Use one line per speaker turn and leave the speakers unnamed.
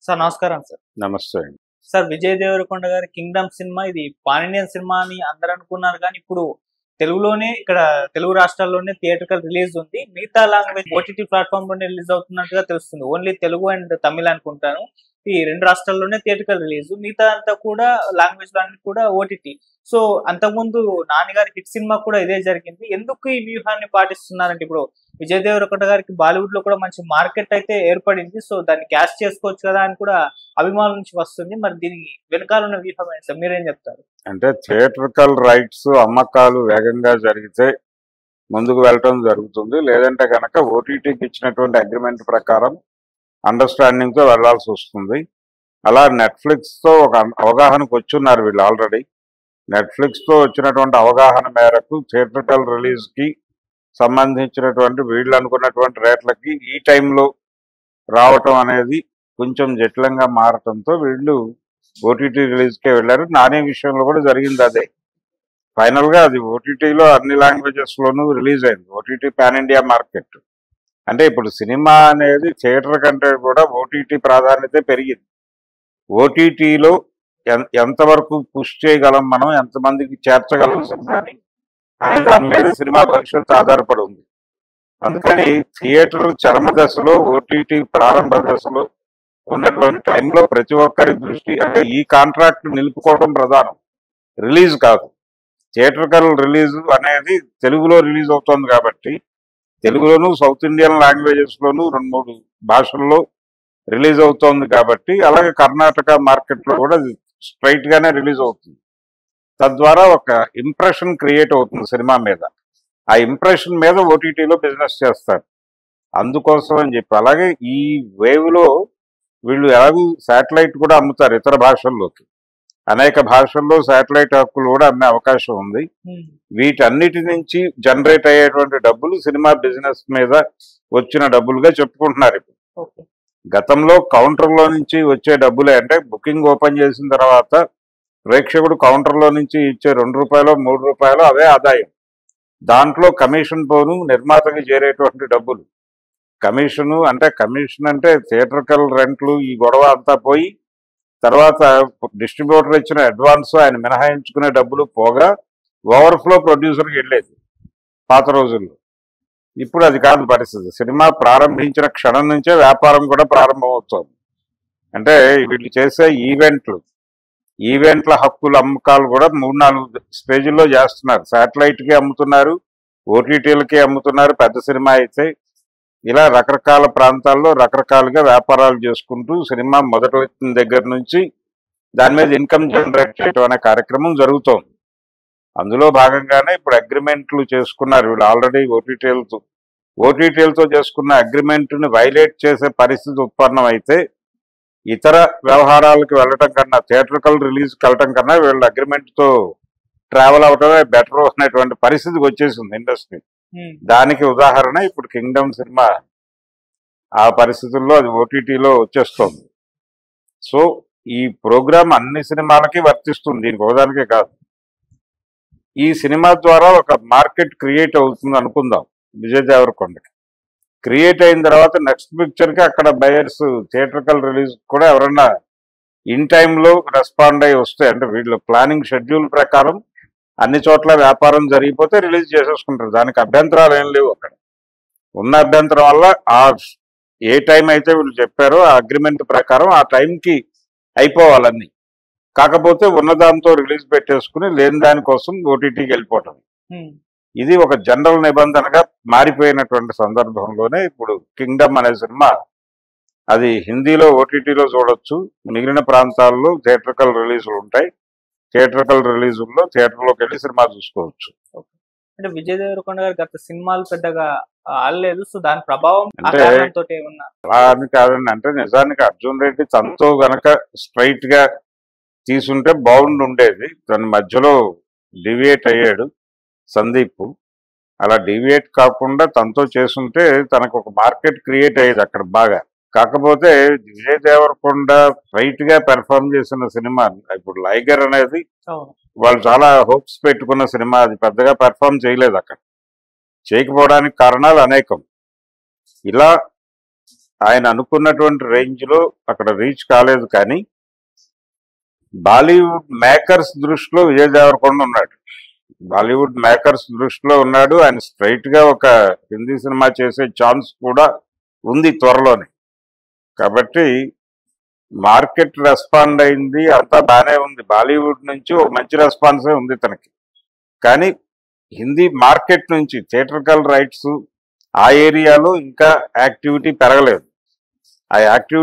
Sir నమస్కారం sir.
నమస్తే అండి.
సార్ విజయ్ దేవరకొండ గారి 'కింగ్డమ్' సినిమా ఇది పాన్ ఇండియన్ సినిమా అని అందరూ అనుకున్నారు కానీ ఇప్పుడు తెలుగులోనే ఇక్కడ తెలుగు రాష్ట్రాల్లోనే థియేట్రికల్ రిలీజ్ ఉంది. మిగతా లాంగ్వేజ్ ఓటీటీ ప్లాట్‌ఫామ్ లోనే రిలీజ్ అవుతున్నట్టుగా తెలుస్తుంది. ఓన్లీ తెలుగు అండ్ తమిళ్ అనుకుంటాను. ఈ 2 రాష్ట్రాల్లోనే థియేట్రికల్ రిలీజ్. మిగతా అంతా కూడా లాంగ్వేజ్‌లో అన్ని కూడా ఓటీటీ. సో అంతకుముందు 'నాని' గారి హిట్ సినిమా కూడా ఇదే జరిగింది. ఎందుకు ఈ వ్యూహాన్ని పాటిస్తున్నారంటే ఇప్పుడు విజయ్ దేవరకొండ గారికి బాలీవుడ్ లో కూడా మంచి మార్కెట్ అయితే ఏర్పడింది. సో దాన్ని క్యాష్ చేసుకోవచ్చు కదా అని కూడా అభిమానుల నుంచి వస్తుంది. మరి దీనికి వెనకాల ఉన్న వ్యూహం ఏంటి సార్? మీరేం చెప్తారు?
అంటే థియేట్రికల్ రైట్స్ అమ్మకాలు వేగంగా జరిగితే ముందుకు వెళ్ళటం జరుగుతుంది. లేదంటే కనుక ఓటీటీకి ఇచ్చినటువంటి అగ్రిమెంట్ ప్రకారం అండర్స్టాండింగ్ తో వెళ్లాల్సి వస్తుంది. అలా నెట్ఫ్లిక్స్ తో ఒక అవగాహనకు వచ్చున్నారు వీళ్ళు ఆల్రెడీ. నెట్ఫ్లిక్స్ తో వచ్చినటువంటి అవగాహన మేరకు థియేట్రికల్ రిలీజ్ కి సంబంధించినటువంటి వీళ్ళు అనుకున్నటువంటి రేట్లకి ఈ టైంలో రావటం అనేది కొంచెం జటిలంగా మారటంతో వీళ్ళు ఓటీటీ రిలీజ్కే వెళ్ళారు. నాని విషయంలో కూడా జరిగింది అదే. ఫైనల్ గా అది ఓటీటీలో అన్ని లాంగ్వేజెస్ లోనూ రిలీజ్ అయింది. OTT pan India market. అంటే ఇప్పుడు సినిమా అనేది థియేటర్ కంటే కూడా ఓటీటీ ప్రాధాన్యత పెరిగింది. ఓటీటీలో ఎంతవరకు పుష్ చేయగలం, మనం ఎంతమందికి చేర్చగలం సినిమాని అనే దాని మీద సినిమా భవిష్యత్తు ఆధారపడి ఉంది. అందుకని థియేటర్ చరమ దశలో, ఓటీటీ ప్రారంభ దశలో ఉన్నటువంటి టైంలో ప్రతి ఒక్కరి దృష్టి అంటే ఈ కాంట్రాక్ట్ నిలుపుకోవడం ప్రధానం, రిలీజ్ కాదు. థియేటర్కల్ రిలీజ్ అనేది తెలుగులో రిలీజ్ అవుతుంది కాబట్టి తెలుగులోను సౌత్ ఇండియన్ లాంగ్వేజెస్ లోను 2-3 భాషల్లో రిలీజ్ అవుతోంది కాబట్టి అలాగే కర్ణాటక మార్కెట్ లో కూడా స్ట్రైట్ గానే రిలీజ్ అవుతుంది. తద్వారా ఒక ఇంప్రెషన్ క్రియేట్ అవుతుంది సినిమా మీద. ఆ ఇంప్రెషన్ మీద ఓటీటీలో బిజినెస్ చేస్తారు. అందుకోసం అని చెప్పి అలాగే ఈ వేవ్ లో వీళ్ళు ఎలాగూ శాటిలైట్ కూడా అమ్ముతారు ఇతర భాషల్లోకి. అనేక భాషల్లో శాటిలైట్ హక్కులు కూడా అమ్మే అవకాశం ఉంది. వీటన్నిటి నుంచి జనరేట్ అయ్యేటువంటి డబ్బులు సినిమా బిజినెస్ మీద వచ్చిన డబ్బులుగా చెప్పుకుంటున్నారు. ఇప్పుడు గతంలో కౌంటర్లో నుంచి వచ్చే డబ్బులే, అంటే బుకింగ్ ఓపెన్ చేసిన తర్వాత ప్రేక్షకుడు కౌంటర్లో నుంచి ఇచ్చే ₹2 ₹3 అవే ఆదాయం. దాంట్లో కమిషన్ పోను నిర్మాతకి చేరేటువంటి డబ్బులు. కమిషన్ అంటే థియేటర్కల్ రెంట్లు ఈ గొడవ అంతా పోయి తర్వాత డిస్ట్రిబ్యూటర్ ఇచ్చిన అడ్వాన్స్ ఆయన మినహాయించుకునే డబ్బులు పోగా ఓవర్ఫ్లో ప్రొడ్యూసర్కి వెళ్ళేది పాత రోజుల్లో. ఇప్పుడు అది కాదు పరిస్థితి. సినిమా ప్రారంభించిన క్షణం నుంచే వ్యాపారం కూడా ప్రారంభమవుతోంది. అంటే వీళ్ళు చేసే ఈవెంట్ల హక్కుల అమ్మకాలు కూడా 3-4 స్టేజ్ల్లో చేస్తున్నారు. శాటిలైట్కి అమ్ముతున్నారు, ఓటీటీలకి అమ్ముతున్నారు పెద్ద సినిమా అయితే. ఇలా రకరకాల ప్రాంతాల్లో రకరకాలుగా వ్యాపారాలు చేసుకుంటూ సినిమా మొదటి దగ్గర నుంచి దాని మీద ఇన్కమ్ జనరేట్ చేయడం అనే కార్యక్రమం జరుగుతోంది. అందులో భాగంగానే ఇప్పుడు అగ్రిమెంట్లు చేసుకున్నారు వీళ్ళు ఆల్రెడీ. ఓటీటీలతో చేసుకున్న అగ్రిమెంట్ని వైలేట్ చేసే పరిస్థితి ఉత్పన్నం అయితే ఇతర వ్యవహారాలకు వెళ్ళటం కన్నా, థియేట్రికల్ రిలీజ్కి వెళ్ళటం కన్నా వీళ్ళ అగ్రిమెంట్తో ట్రావెల్ అవటమే బెటర్ అనేటువంటి పరిస్థితికి వచ్చేసింది ఇండస్ట్రీ. దానికి ఉదాహరణ ఇప్పుడు 'కింగ్డమ్' సినిమా. ఆ పరిస్థితుల్లో అది ఓటీటీలో వచ్చేస్తోంది. సో ఈ ప్రోగ్రామ్ అన్ని సినిమాలకి వర్తిస్తుంది, దీనికి ఒకదానికే కాదు. ఈ సినిమా ద్వారా ఒక మార్కెట్ క్రియేట్ అవుతుంది అనుకుందాం. విజయ్ దేవరకొండకి క్రియేట్ అయిన తర్వాత నెక్స్ట్ పిక్చర్కి అక్కడ బయర్స్ థియేటర్కల్ రిలీజ్ కూడా ఎవరన్నా ఇన్ టైంలో రెస్పాండ్ అయ్యి వస్తే, అంటే వీళ్ళు ప్లానింగ్ షెడ్యూల్ ప్రకారం అన్ని చోట్ల వ్యాపారం జరిగిపోతే రిలీజ్ చేసేసుకుంటారు. దానికి అభ్యంతరాలు ఏం లేవు. అక్కడ ఉన్న అభ్యంతరం వల్ల ఏ టైం అయితే వీళ్ళు చెప్పారో ఆ అగ్రిమెంట్ ప్రకారం ఆ టైంకి అయిపోవాలన్నీ. కాకపోతే ఉన్నదాంతో రిలీజ్ పెట్టేసుకుని లేని దానికోసం ఓటీటీకి వెళ్ళిపోవటం. ఇది ఒక జనరల్ నిబంధనగా మారిపోయినటువంటి సందర్భంలోనే ఇప్పుడు 'కింగ్డమ్' అనే సినిమా అది హిందీలో ఓటీటీలో చూడొచ్చు. మిగిలిన ప్రాంతాల్లో థియేటర్కల్ రిలీజులు ఉంటాయి. థియేటర్కల్ రిలీజుల్లో థియేటర్లోకి వెళ్ళి సినిమా చూసుకోవచ్చు.
అంటే విజయ్ దేవరకొండ గారు గత సినిమాలు పెద్దగా ఆడలేదు. సో దాని ప్రభావం
అంటే అలా అని కాదండి. అంటే నిజానికి అర్జున్ రెడ్డి తనతో గనక స్ట్రైట్ గా తీసుంటే బాగుండి ఉండేది. తన మధ్యలో డివియేట్ అయ్యాడు సందీప్. అలా డివియేట్ కాకుండా తనతో చేసుంటే తనకు ఒక మార్కెట్ క్రియేట్ అయ్యేది అక్కడ బాగా. కాకపోతే విజయ్ దేవరకొండ రైట్ గా పెర్ఫార్మ్ చేసిన సినిమా ఇప్పుడు 'లైగర్' అనేది వాళ్ళు చాలా హోప్స్ పెట్టుకున్న సినిమా. అది పెద్దగా పెర్ఫార్మ్ చేయలేదు. అక్కడ చేయకపోవడానికి కారణాలు అనేకం. ఇలా ఆయన అనుకున్నటువంటి రేంజ్ లో అక్కడ రీచ్ కాలేదు. కానీ బాలీవుడ్ మేకర్స్ దృష్టిలో విజయ్ దేవరకొండ ఉన్నాడు. బాలీవుడ్ మేకర్స్ దృష్టిలో ఉన్నాడు. ఆయన స్ట్రైట్ గా ఒక హిందీ సినిమా చేసే ఛాన్స్ కూడా ఉంది త్వరలోనే. కాబట్టి మార్కెట్ రెస్పాండ్ అయింది, అంతా బాగానే ఉంది. బాలీవుడ్ నుంచి ఒక మంచి రెస్పాన్సే ఉంది తనకి. కానీ హిందీ మార్కెట్ నుంచి థియేట్రికల్ రైట్స్ ఆ ఏరియాలో ఇంకా యాక్టివిటీ పెరగలేదు. ఆ యాక్టివిటీ